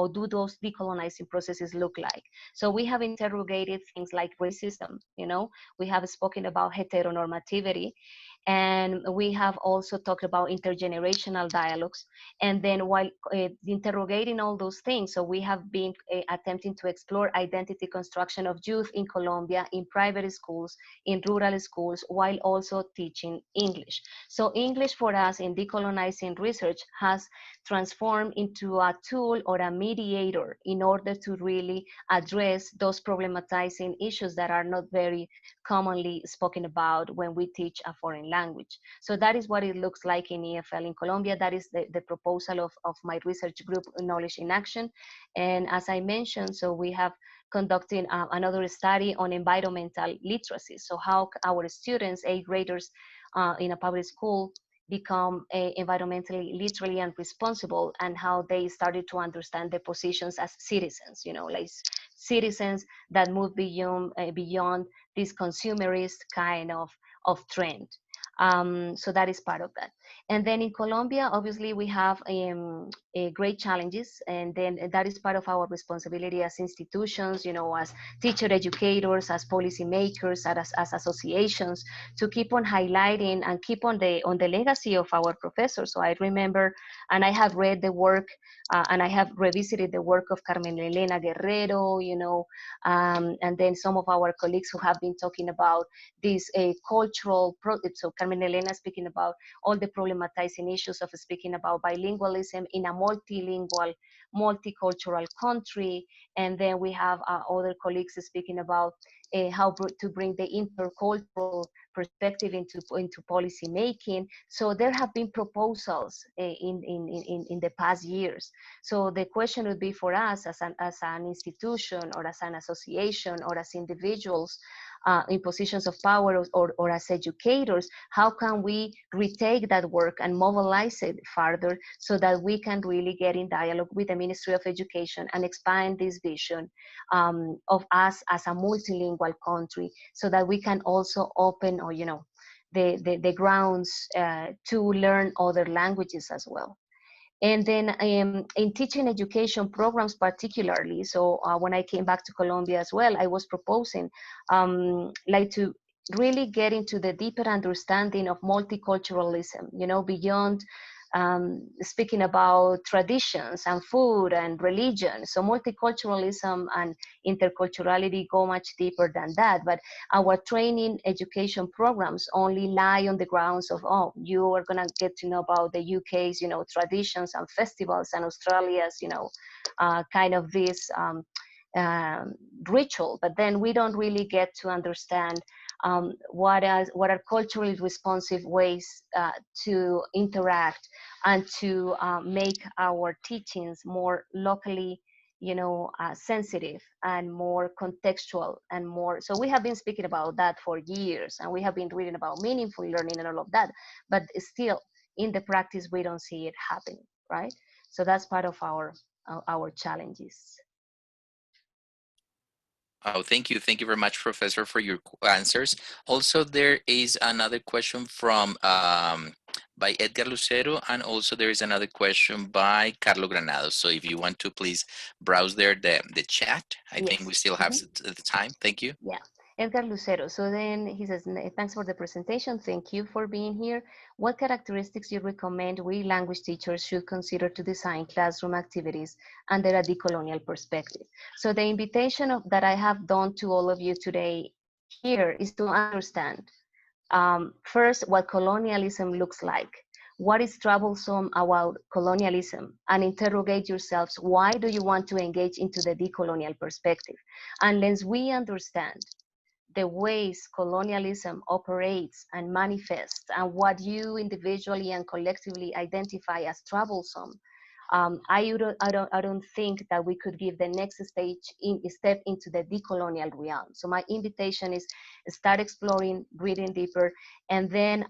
do those decolonizing processes look like? So we have interrogated things like racism, we have spoken about heteronormativity, and we have also talked about intergenerational dialogues. And then while interrogating all those things, so we have been attempting to explore identity construction of youth in Colombia, in private schools, in rural schools, while also teaching English. So English for us in decolonizing research has transformed into a tool or a mediator in order to really address those problematizing issues that are not very commonly spoken about when we teach a foreign language. So that is what it looks like in EFL in Colombia. That is the proposal of my research group, Knowledge in Action. And as I mentioned, so we have conducting another study on environmental literacy. So how our students, 8th graders in a public school, become environmentally literally and responsible, and how they started to understand their positions as citizens, like citizens that move beyond this consumerist kind of trend. So that is part of that. And then in Colombia, obviously, we have great challenges, and then that is part of our responsibility as institutions, as teacher educators, as policymakers, as associations, to keep on highlighting and keep on the legacy of our professors. So I remember, and I have read the work, and I have revisited the work of Carmen Elena Guerrero, and then some of our colleagues who have been talking about this cultural, so Carmen Elena speaking about all the problematizing issues of speaking about bilingualism in a multilingual, multicultural country. And then we have other colleagues speaking about to bring the intercultural perspective into policy making. So there have been proposals in the past years. So the question would be for us as an institution or as an association or as individuals in positions of power or as educators, how can we retake that work and mobilize it further so that we can really get in dialogue with the Ministry of Education and expand this vision of us as a multilingual country, so that we can also open, or the grounds to learn other languages as well. And then in teaching education programs particularly, so when I came back to Colombia as well, I was proposing like to really get into the deeper understanding of multiculturalism, beyond speaking about traditions and food and religion. So multiculturalism and interculturality go much deeper than that. But our training education programs only lie on the grounds of, oh, you are going to get to know about the UK's, traditions and festivals, and Australia's, kind of this ritual. But then we don't really get to understand what are culturally responsive ways to interact and to make our teachings more locally sensitive and more contextual and more. So we have been speaking about that for years, and we have been reading about meaningful learning and all of that, but still in the practice we don't see it happening, right? So that's part of our challenges. Oh, thank you. Thank you very much, Professor, for your answers. Also, there is another question from by Edgar Lucero, and also there is another question by Carlo Granado. So if you want to please browse there the chat. I think we still have the time. Thank you. Yeah. Edgar Lucero. So then he says, thanks for the presentation. Thank you for being here. What characteristics you recommend we language teachers should consider to design classroom activities under a decolonial perspective? So the invitation that I have done to all of you today here is to understand first what colonialism looks like. What is troublesome about colonialism? And interrogate yourselves, why do you want to engage into the decolonial perspective? Unless we understand the ways colonialism operates and manifests, and what you individually and collectively identify as troublesome, I don't think that we could give the next step into the decolonial realm. So my invitation is start exploring, reading deeper, and then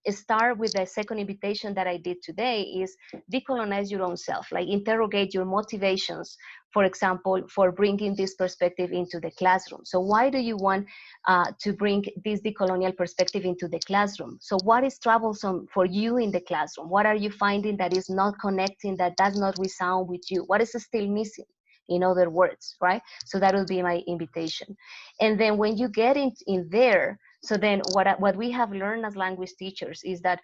start with the second invitation that I did today is decolonize your own self, like interrogate your motivations, for example, for bringing this perspective into the classroom. So why do you want to bring this decolonial perspective into the classroom? So what is troublesome for you in the classroom? What are you finding that is not connecting, that does not resound with you? What is still missing? In other words, right? So that will be my invitation. And then when you get in there, so then what we have learned as language teachers is that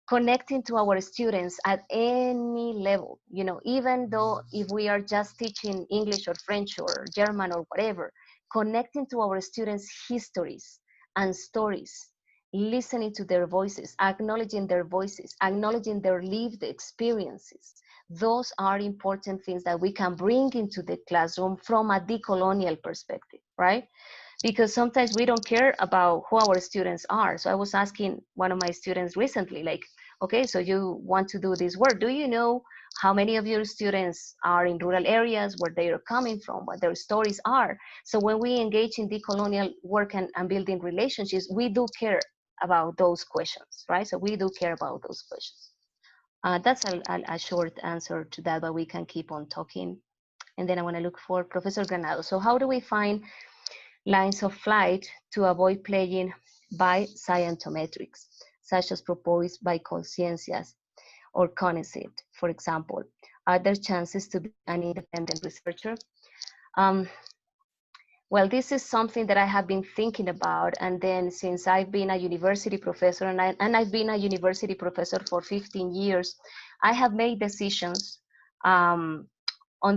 connecting to our students at any level, even though if we are just teaching English or French or German or whatever, connecting to our students' histories and stories, listening to their voices, acknowledging their lived experiences. Those are important things that we can bring into the classroom from a decolonial perspective, right? Because sometimes we don't care about who our students are. So I was asking one of my students recently, like, okay, so you want to do this work. Do you know how many of your students are in rural areas, where they are coming from, what their stories are? So when we engage in decolonial work and building relationships, we do care about those questions, right? So we do care about those questions. That's a short answer to that, but we can keep on talking. And then I want to look for Professor Granado. So how do we find lines of flight to avoid playing by scientometrics, such as proposed by Conciencias or Colonizing, for example? Are there chances to be an independent researcher? Well, this is something that I have been thinking about. And then since I've been a university professor, and I've been a university professor for 15 years, I have made decisions on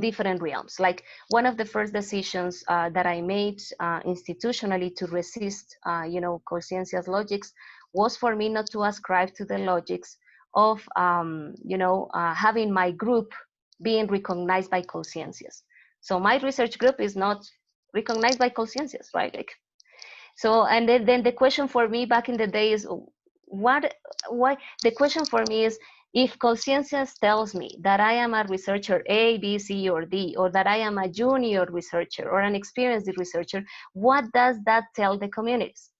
different realms. Like one of the first decisions that I made institutionally to resist, Conciencia's logics was for me not to ascribe to the logics of, having my group being recognized by Conciencias. So my research group is not recognized by conscientious, right? Like, so, and then the question for me back in the day is, what, why, the question for me is, if conscientious tells me that I am a researcher A, B, C, or D, or that I am a junior researcher or an experienced researcher, what does that tell the communities?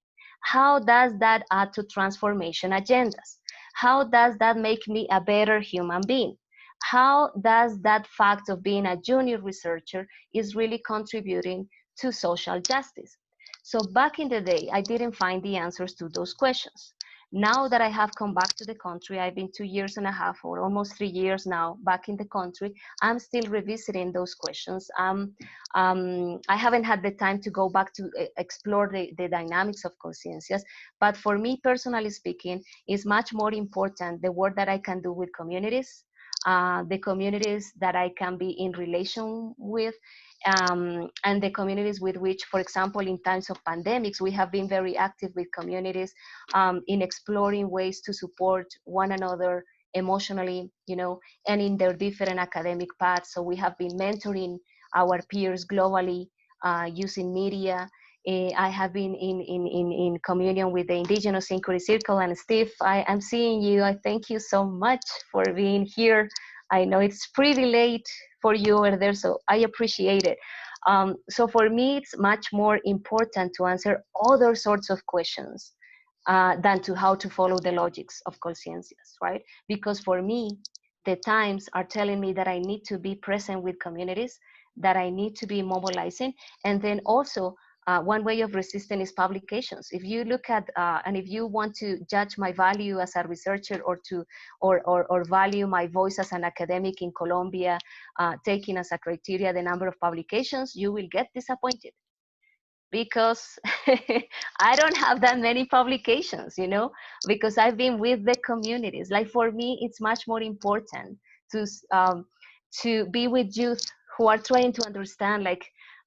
How does that add to transformation agendas? How does that make me a better human being? How does that fact of being a junior researcher is really contributing to social justice? So back in the day, I didn't find the answers to those questions. Now that I have come back to the country, I've been 2.5 years or almost 3 years now back in the country, I'm still revisiting those questions. I haven't had the time to go back to explore the dynamics of conscientias, but for me, personally speaking, it's much more important the work that I can do with communities, the communities that I can be in relation with, and the communities with which, for example, in times of pandemics, we have been very active with communities in exploring ways to support one another emotionally, and in their different academic paths. So we have been mentoring our peers globally using media. I have been in communion with the Indigenous Inquiry Circle. And Steve, I am seeing you. I thank you so much for being here. I know it's pretty late for you over there, so I appreciate it. So for me, it's much more important to answer other sorts of questions than to how to follow the logics of conscientias, right? Because for me, the times are telling me that I need to be present with communities, that I need to be mobilizing, and then also one way of resisting is publications. If you look at and if you want to judge my value as a researcher or value my voice as an academic in Colombia, taking as a criteria the number of publications, you will get disappointed because I don't have that many publications, because I've been with the communities. Like for me, it's much more important to to be with youth who are trying to understand, like,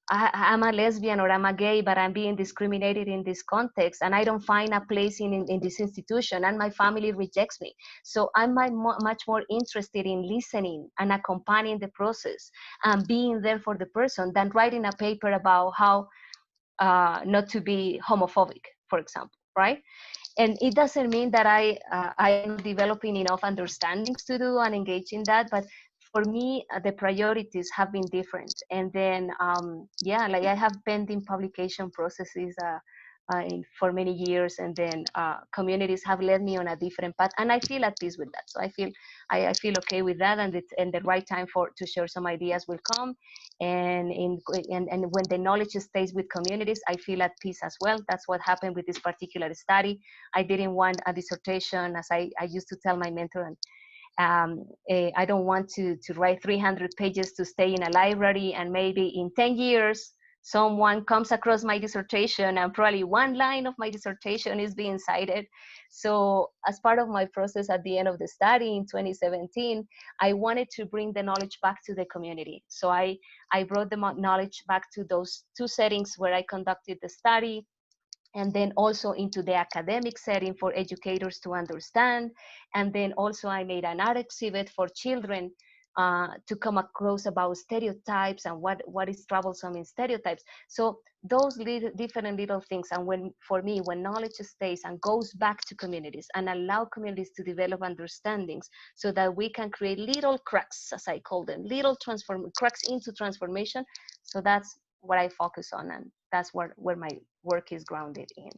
I'm a lesbian or I'm a gay, but I'm being discriminated in this context, and I don't find a place in this institution, and my family rejects me. So I'm much more interested in listening and accompanying the process and being there for the person than writing a paper about how not to be homophobic, for example, right? And it doesn't mean that I am not developing enough understandings to do and engage in that, but for me, the priorities have been different. And then, yeah, like I have pending publication processes for many years, and then communities have led me on a different path, and I feel at peace with that. So I feel okay with that, and the right time to share some ideas will come. And when the knowledge stays with communities, I feel at peace as well. That's what happened with this particular study. I didn't want a dissertation, as I used to tell my mentor, and I don't want to write 300 pages to stay in a library, and maybe in 10 years someone comes across my dissertation and probably one line of my dissertation is being cited. So as part of my process at the end of the study in 2017, I wanted to bring the knowledge back to the community. So I brought the knowledge back to those two settings where I conducted the study, and then also into the academic setting for educators to understand. And then also I made an art exhibit for children to come across about stereotypes and what is troublesome in stereotypes. So those different little things. And for me, when knowledge stays and goes back to communities and allow communities to develop understandings so that we can create little cracks, as I call them, little cracks into transformation. So that's what I focus on, and that's where my work is grounded in.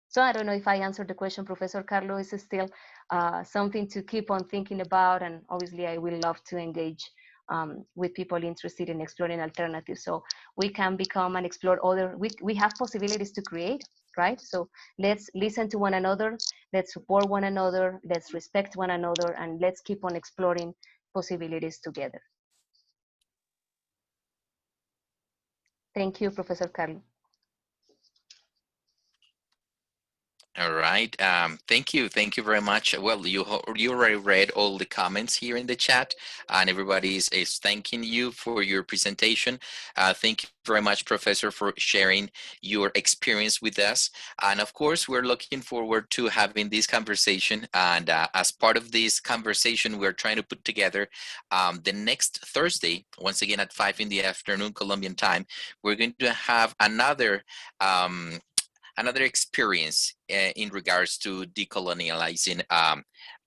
So I don't know if I answered the question, Professor Carlos. Is still something to keep on thinking about, and obviously I will love to engage with people interested in exploring alternatives, so we can become and explore we have possibilities to create, right? So let's listen to one another, let's support one another, let's respect one another, and let's keep on exploring possibilities together. Thank you, Professor Carlos. All right. Thank you very much. Well, you already read all the comments here in the chat, and everybody is thanking you for your presentation. Thank you very much, Professor, for sharing your experience with us. And of course, we're looking forward to having this conversation. And as part of this conversation, we're trying to put together the next Thursday, once again at 5 in the afternoon Colombian time. We're going to have um, another experience in regards to decolonializing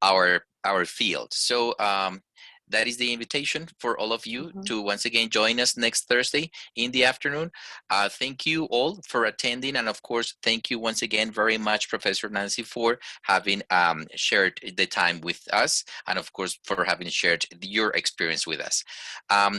our field. So that is the invitation for all of you Mhm. to once again join us next Thursday in the afternoon. Thank you all for attending, and of course, thank you once again very much, Professor Nancy, for having shared the time with us, and of course for having shared your experience with us.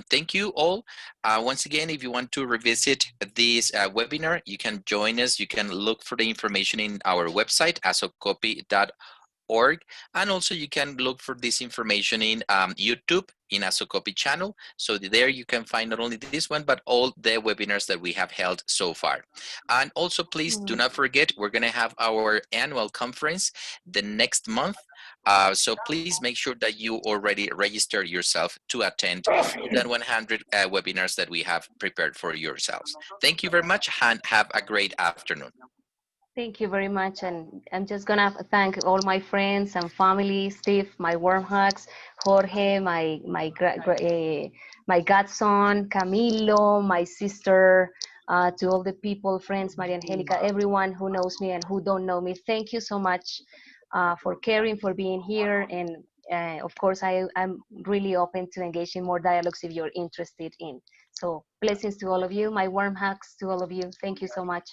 Thank you all. Once again, if you want to revisit this webinar, you can join us. You can look for the information in our website, asocopy.org, and also you can look for this information in YouTube in Asocopy channel. So there you can find not only this one, but all the webinars that we have held so far. And also, please do not forget, we're going to have our annual conference the next month. So please make sure that you already register yourself to attend more than 100 webinars that we have prepared for yourselves. Thank you very much, and have a great afternoon. Thank you very much. And I'm just gonna thank all my friends and family, Steve, my warm hugs, Jorge, my godson, Camilo, my sister, to all the people, friends, Maria Angelica, everyone who knows me and who don't know me. Thank you so much for caring, for being here. And of course, I'm really open to engage in more dialogues if you're interested in. So blessings to all of you. My warm hugs to all of you. Thank you so much.